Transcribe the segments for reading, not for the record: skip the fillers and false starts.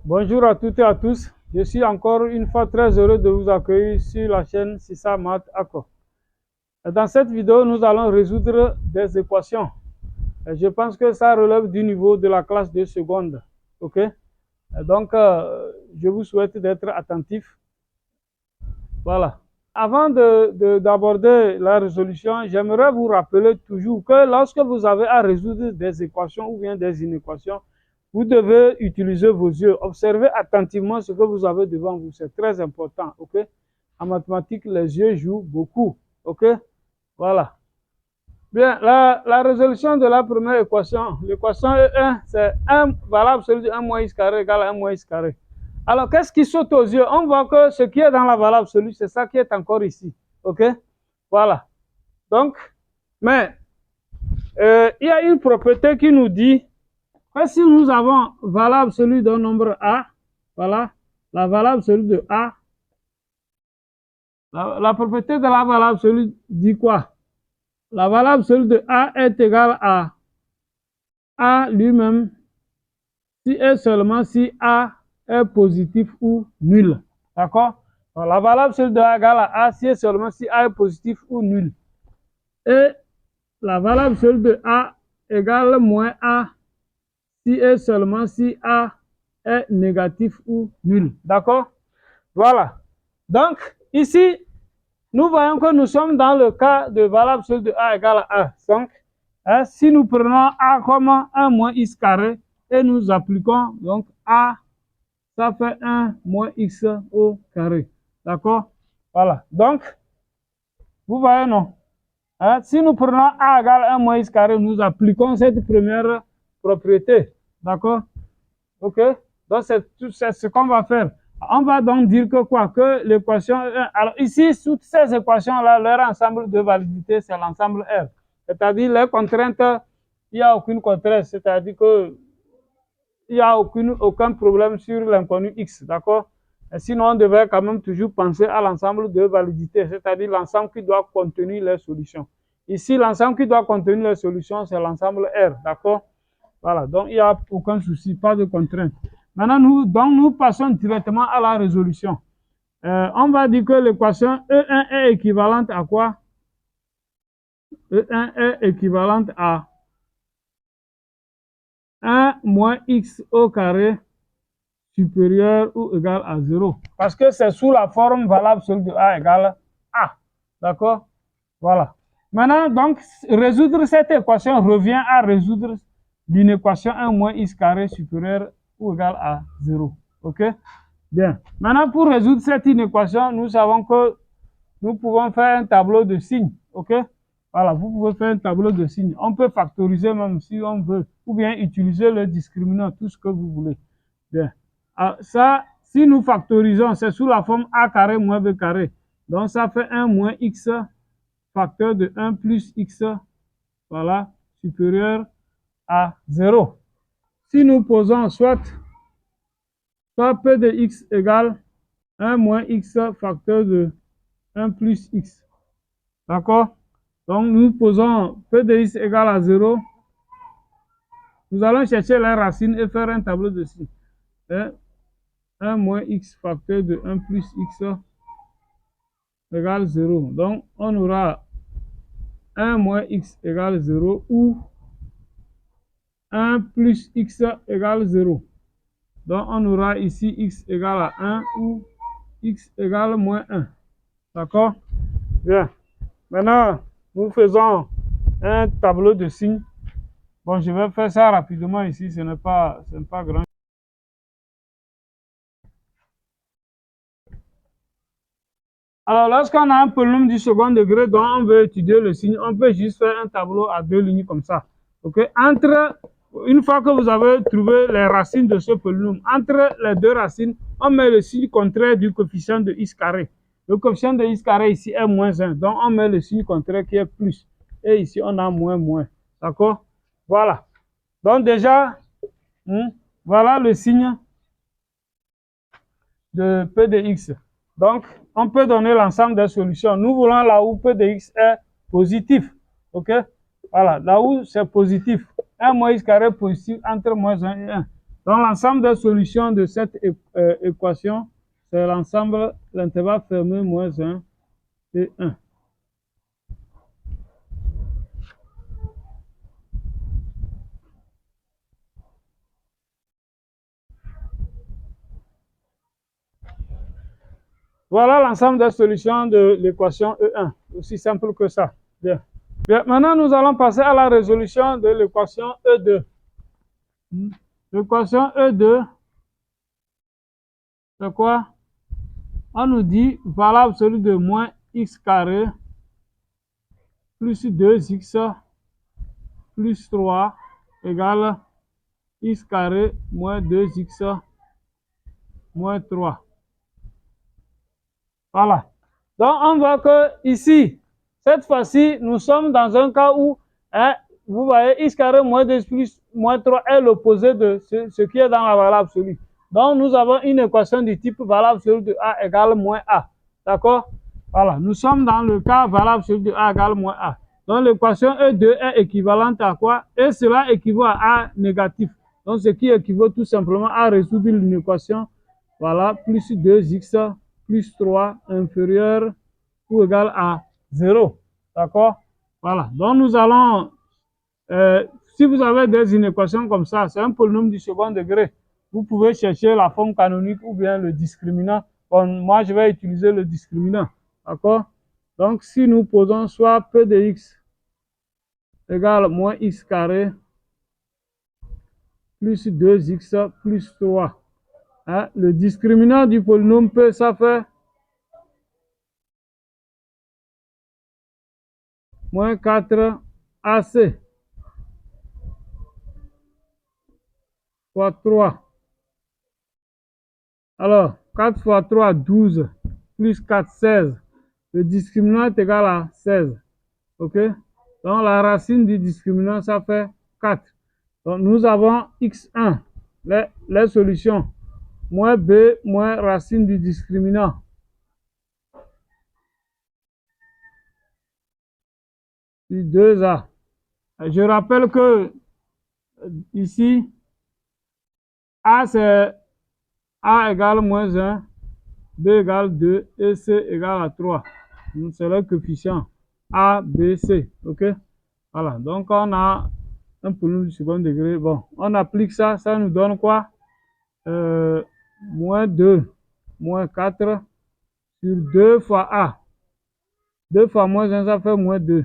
Bonjour à toutes et à tous. Je suis encore une fois très heureux de vous accueillir sur la chaîne Sisa Math Acco. Dans cette vidéo, nous allons résoudre des équations. Je pense que ça relève du niveau de la classe de seconde. OK? Donc, je vous souhaite d'être attentifs. Voilà. Avant d'aborder la résolution, j'aimerais vous rappeler toujours que lorsque vous avez à résoudre des équations ou bien des inéquations, vous devez utiliser vos yeux. Observez attentivement ce que vous avez devant vous. C'est très important. OK? En mathématiques, les yeux jouent beaucoup. OK? Voilà. Bien, la résolution de la première équation, l'équation E1, c'est 1 valable absolue de 1 moins x carré égale à 1 moins x carré. Alors, qu'est-ce qui saute aux yeux? On voit que ce qui est dans la valable absolue, c'est ça qui est encore ici. OK? Voilà. Donc, mais il y a une propriété qui nous dit que si nous avons valable absolue d'un nombre A, voilà, la valable absolue de A, la propriété de la valable absolue dit quoi? La valable absolue de A est égale à A lui-même si et seulement si A est positif ou nul. D'accord? La valable absolue de A égale à A si et seulement si A est positif ou nul. Et la valable absolue de A égale moins A si et seulement si A est négatif ou nul. D'accord? Voilà. Donc, ici, nous voyons que nous sommes dans le cas de valable absolue de A égale à 1. Donc, si nous prenons A comme 1 moins x carré et nous appliquons donc A, ça fait 1 moins x au carré. D'accord? Voilà. Donc, vous voyez, non? Si nous prenons A égale 1 moins x carré, nous appliquons cette première propriété. D'accord? OK? Donc, c'est ce qu'on va faire. On va donc dire que quoi? Que l'équation 1. Alors, ici, toutes ces équations-là, leur ensemble de validité, c'est l'ensemble R. C'est-à-dire, les contraintes, il n'y a aucune contrainte. C'est-à-dire que il n'y a aucun problème sur l'inconnu X. D'accord? Sinon, on devrait quand même toujours penser à l'ensemble de validité, c'est-à-dire l'ensemble qui doit contenir les solutions. Ici, l'ensemble qui doit contenir les solutions, c'est l'ensemble R. D'accord? Voilà, donc il n'y a aucun souci, pas de contrainte. Maintenant, nous passons directement à la résolution. On va dire que l'équation E1 est équivalente à quoi? E1 est équivalente à 1 moins x au carré supérieur ou égal à 0. Parce que c'est sous la forme valable absolue de A égale A. D'accord? Voilà. Maintenant, donc, résoudre cette équation revient à résoudre d'une équation 1 moins x carré supérieur ou égal à 0. OK? Bien. Maintenant, pour résoudre cette inéquation, nous savons que nous pouvons faire un tableau de signes. OK? Voilà, vous pouvez faire un tableau de signes. On peut factoriser même si on veut, ou bien utiliser le discriminant, tout ce que vous voulez. Bien. Alors, ça, si nous factorisons, c'est sous la forme a carré moins b carré. Donc, ça fait 1 moins x facteur de 1 plus x, voilà, supérieur à 0. Si nous posons soit p de x égale 1 moins x facteur de 1 plus x. D'accord? Donc, nous posons p de x égale à 0. Nous allons chercher les racines et faire un tableau de signes. 1 moins x facteur de 1 plus x égale 0. Donc, on aura 1 moins x égale 0 ou 1 plus x égale 0. Donc, on aura ici x égale à 1 ou x égale moins 1. D'accord? Bien. Maintenant, nous faisons un tableau de signes. Bon, je vais faire ça rapidement ici, ce n'est pas grand. Alors, lorsqu'on a un polynôme du second degré dont on veut étudier le signe, on peut juste faire un tableau à deux lignes comme ça. OK? Une fois que vous avez trouvé les racines de ce polynôme, entre les deux racines, on met le signe contraire du coefficient de x carré. Le coefficient de x carré ici est moins 1. Donc, on met le signe contraire qui est plus. Et ici, on a moins. D'accord? Voilà. Donc, déjà, voilà le signe de P de x. Donc, on peut donner l'ensemble des solutions. Nous voulons là où P de x est positif. OK? Voilà, là où c'est positif. 1 moins x carré positif entre moins 1 et 1. Donc, l'ensemble des solutions de cette équation, c'est l'ensemble, l'intervalle fermé moins 1 et 1. Voilà l'ensemble des solutions de l'équation E1. Aussi simple que ça. Bien. Bien. Maintenant, nous allons passer à la résolution de l'équation E2. L'équation E2, c'est quoi? On nous dit valable absolue de moins x carré plus 2x plus 3 égale x carré moins 2x moins 3. Voilà. Donc, on voit que ici, cette fois-ci, nous sommes dans un cas où, vous voyez, x carré moins 2 plus moins 3 est l'opposé de ce qui est dans la valeur absolue. Donc, nous avons une équation du type valeur absolue de a égale moins a. D'accord? Voilà. Nous sommes dans le cas valeur absolue de a égale moins a. Donc, l'équation E2 est équivalente à quoi? Et cela équivaut à a négatif. Donc, ce qui équivaut tout simplement à résoudre une équation, voilà, plus 2x plus 3 inférieur ou égal à 0. D'accord? Voilà. Donc, nous allons, si vous avez des inéquations comme ça, c'est un polynôme du second degré. Vous pouvez chercher la forme canonique ou bien le discriminant. Bon, moi, je vais utiliser le discriminant. D'accord? Donc, si nous posons soit P de x égale moins x carré plus 2x plus 3. Hein? Le discriminant du polynôme P, ça fait moins 4 AC fois 3. Alors, 4 fois 3, 12, plus 4, 16. Le discriminant est égal à 16. OK? Donc, la racine du discriminant, ça fait 4. Donc, nous avons x1, les solutions. Moins b, moins racine du discriminant. Sur 2a. Je rappelle que ici, a c'est a égale moins 1, b égale 2 et c égale à 3. C'est le coefficient a, b, c. OK? Voilà. Donc, on a un polynôme du second degré. Bon, on applique ça, ça nous donne quoi? Moins 2, moins 4 sur 2 fois a. 2 fois moins 1, ça fait moins 2.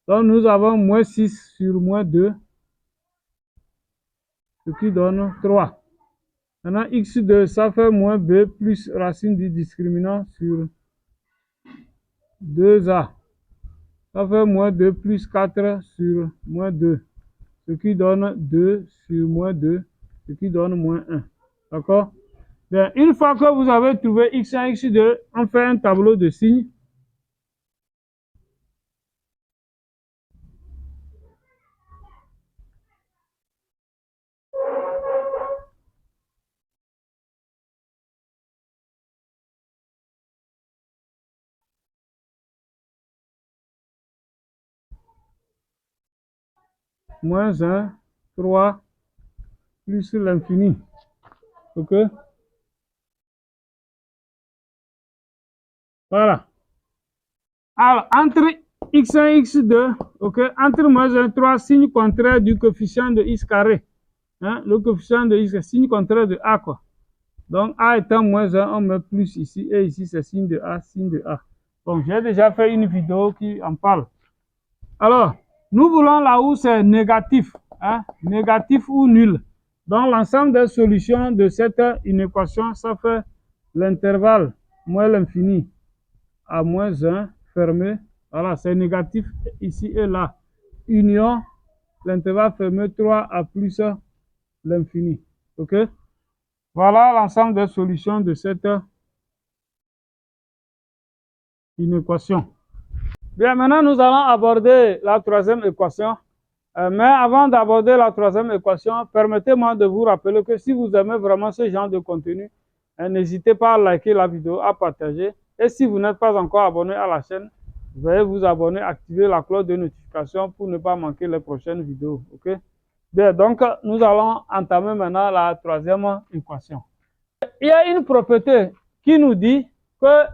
Donc, nous avons moins 6 sur moins 2, ce qui donne 3. Maintenant, x2, ça fait moins b plus racine du discriminant sur 2a. Ça fait moins 2 plus 4 sur moins 2, ce qui donne 2 sur moins 2, ce qui donne moins 1. D'accord? Bien, une fois que vous avez trouvé x1, x2, on fait un tableau de signes. Moins 1, 3, plus l'infini. OK? Voilà. Alors, entre x1 et x2, OK, entre moins 1 et 3, signe contraire du coefficient de x carré. Hein? Le coefficient de x est signe contraire de a, quoi. Donc, a étant moins 1, on met plus ici, et ici, c'est signe de a, signe de a. Bon, j'ai déjà fait une vidéo qui en parle. Alors, nous voulons là où c'est négatif, hein? Négatif ou nul. Donc, l'ensemble des solutions de cette inéquation, ça fait l'intervalle moins l'infini à moins 1 fermé. Voilà, c'est négatif ici et là. Union, l'intervalle fermé 3 à plus l'infini. OK? Voilà l'ensemble des solutions de cette inéquation. Bien, maintenant nous allons aborder la troisième équation. Mais avant d'aborder la troisième équation, permettez-moi de vous rappeler que si vous aimez vraiment ce genre de contenu, n'hésitez pas à liker la vidéo, à partager. Et si vous n'êtes pas encore abonné à la chaîne, veuillez vous abonner, activer la cloche de notification pour ne pas manquer les prochaines vidéos. OK? Bien, donc, nous allons entamer maintenant la troisième équation. Il y a une propriété qui nous dit que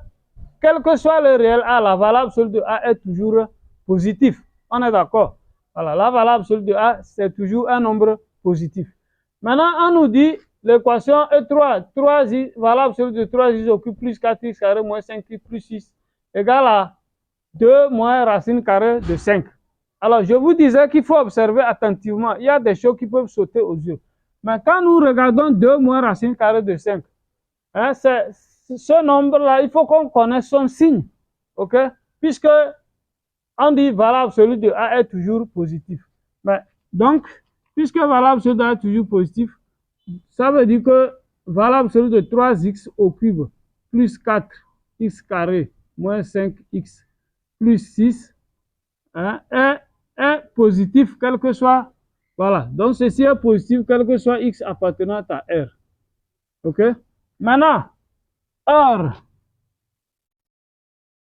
quel que soit le réel A, la valeur absolue de A est toujours positive. On est d'accord? Voilà, la valeur absolue de A, c'est toujours un nombre positif. Maintenant, on nous dit l'équation E3, 3 valeur absolue de 3x au cube plus 4x carré moins 5x plus 6 égale à 2 moins racine carrée de 5. Alors, je vous disais qu'il faut observer attentivement. Il y a des choses qui peuvent sauter aux yeux. Mais quand nous regardons 2 moins racine carrée de 5, hein, ce nombre-là, il faut qu'on connaisse son signe. OK? Puisque on dit valeur absolue de A est toujours positif. Mais, donc, puisque valeur absolue de A est toujours positif, ça veut dire que valeur absolue de 3x au cube plus 4x carré moins 5x plus 6 hein, est positif, quel que soit. Voilà. Donc, ceci est positif, quel que soit x appartenant à R. OK? Maintenant, or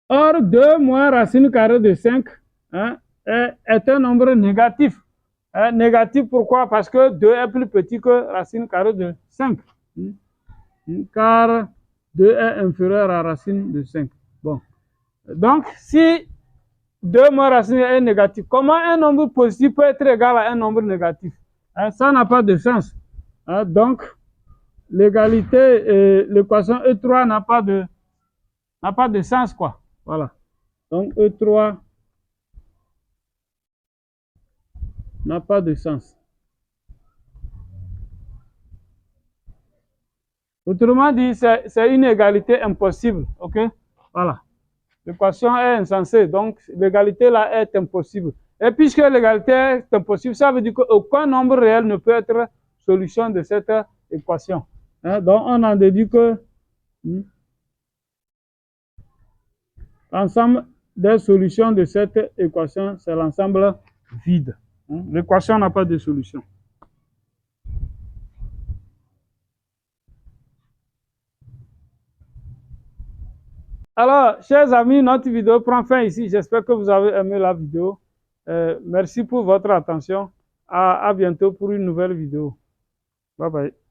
2 moins racine carrée de 5 hein, est un nombre négatif. Hein, négatif pourquoi? Parce que 2 est plus petit que racine carrée de 5. Car 2 est inférieur à racine de 5. Bon. Donc, si 2 moins racine est négatif, comment un nombre positif peut être égal à un nombre négatif? Hein, ça n'a pas de sens. Hein, donc, l'égalité, l'équation E3 n'a pas de sens, quoi. Voilà. Donc, E3 n'a pas de sens. Autrement dit, c'est une égalité impossible. OK? Voilà. L'équation est insensée. Donc, l'égalité là est impossible. Et puisque l'égalité est impossible, ça veut dire qu'aucun nombre réel ne peut être solution de cette équation. Hein? Donc, on en déduit que l'ensemble des solutions de cette équation, c'est l'ensemble vide. Hein? L'équation n'a pas de solution. Alors, chers amis, notre vidéo prend fin ici. J'espère que vous avez aimé la vidéo. Merci pour votre attention. À bientôt pour une nouvelle vidéo. Bye bye.